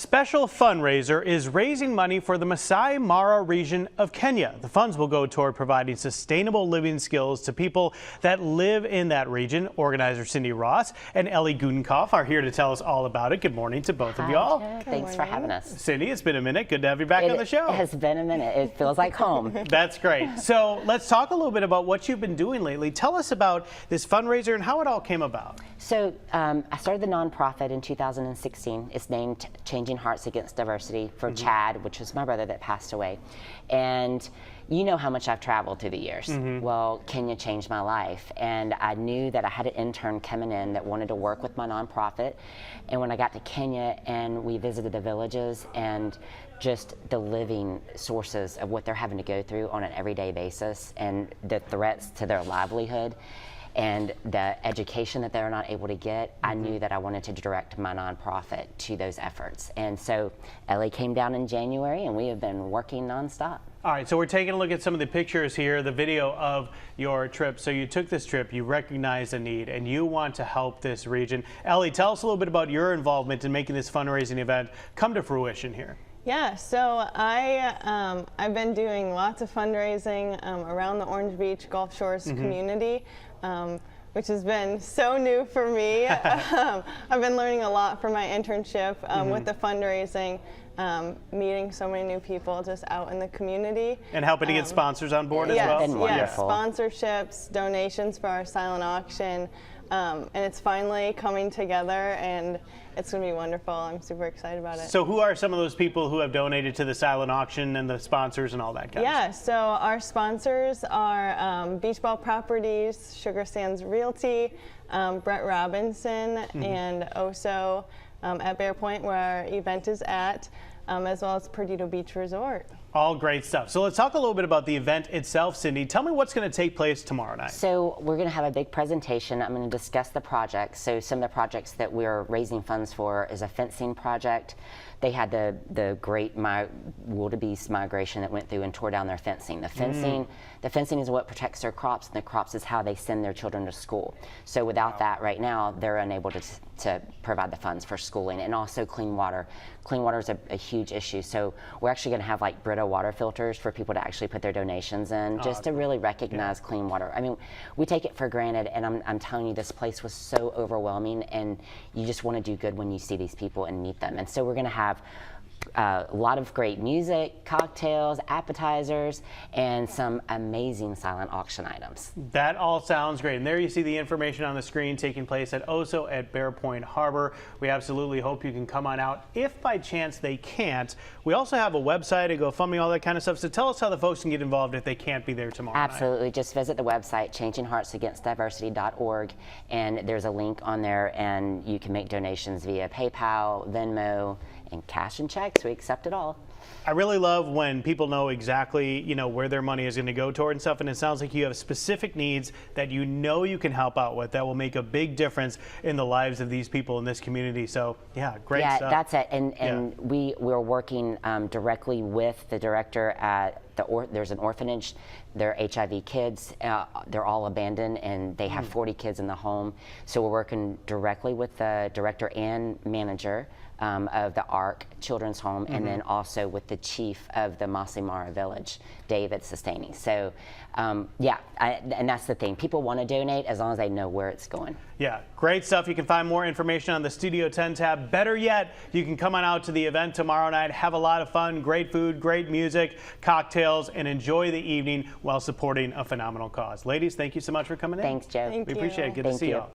Special fundraiser is raising money for the Masai Mara region of Kenya. The funds will go toward providing sustainable living skills to people that live in that region. Organizer Cindy Ross and Ellie Gudenkauf are here to tell us all about it. Good morning to both of y'all. Thanks for having us. Cindy, it's been a minute. Good to have you back on the show. It has been a minute. It feels like home. That's great. So let's talk a little bit about what you've been doing lately. Tell us about this fundraiser and how it all came about. So I started the nonprofit in 2016. It's named Changing Hearts Against Diversity for Chad, which was my brother that passed away. And you know how much I've traveled through the years. Well, Kenya changed my life. And I knew that I had an intern coming in that wanted to work with my nonprofit. And when I got to Kenya and we visited the villages and just the living sources of what they're having to go through on an everyday basis and the threats to their livelihood, and the education that they're not able to get, I knew that I wanted to direct my nonprofit to those efforts. And so Ellie came down in January and we have been working nonstop. All right, so we're taking a look at some of the pictures here, the video of your trip. So you took this trip, you recognized a need, and you want to help this region. Ellie, tell us a little bit about your involvement in making this fundraising event come to fruition here. Yeah, so I've been doing lots of fundraising around the Orange Beach Gulf Shores community, which has been so new for me. I've been learning a lot from my internship with the fundraising, meeting so many new people just out in the community. And helping to get sponsors on board as yes, well? Yes, sponsorships, donations for our silent auction. And it's finally coming together, and it's going to be wonderful. I'm super excited about it. So who are some of those people who have donated to the silent auction and the sponsors and all that kind of stuff? Yeah, so our sponsors are Beach Ball Properties, Sugar Sands Realty, Brett Robinson, and Oso at Bear Point, where our event is at, as well as Perdido Beach Resort. All great stuff. So let's talk a little bit about the event itself, Cindy. Tell me what's going to take place tomorrow night. So we're going to have a big presentation. I'm going to discuss the projects. So some of the projects that we're raising funds for is a fencing project. They had the great wildebeest migration that went through and tore down their fencing. The fencing is what protects their crops, and the crops is how they send their children to school. So without that, right now, they're unable to provide the funds for schooling, and also clean water. Clean water is a huge issue. So we're actually going to have like Brita water filters for people to actually put their donations in, just to really recognize clean water. I mean, we take it for granted, and I'm telling you, this place was so overwhelming, and you just want to do good when you see these people and meet them. And so we're going to have a lot of great music, cocktails, appetizers, and some amazing silent auction items. That all sounds great. And there you see the information on the screen taking place at Oso at Bear Point Harbor. We absolutely hope you can come on out. If by chance they can't, we also have a website, a GoFundMe, all that kind of stuff. So tell us how the folks can get involved if they can't be there tomorrow Absolutely. night. Just visit the website, changingheartsagainstdiversity.org, and there's a link on there, and you can make donations via PayPal, Venmo, and cash and checks. We accept it all. I really love when people know exactly, where their money is going to go toward and stuff, and it sounds like you have specific needs that you can help out with that will make a big difference in the lives of these people in this community. So, yeah, great stuff. Yeah, that's it. And we're working directly with the director at there's an orphanage. They're HIV kids. They're all abandoned, and they have 40 kids in the home. So we're working directly with the director and manager of the ARC Children's Home, and then also with the chief of the Masai Mara village, David Sustani. So, and that's the thing. People want to donate as long as they know where it's going. Yeah, great stuff. You can find more information on the Studio 10 tab. Better yet, you can come on out to the event tomorrow night, have a lot of fun, great food, great music, cocktails, and enjoy the evening while supporting a phenomenal cause. Ladies, thank you so much for coming in. Thanks, Joe. Thank We you. appreciate it. Good to see you all.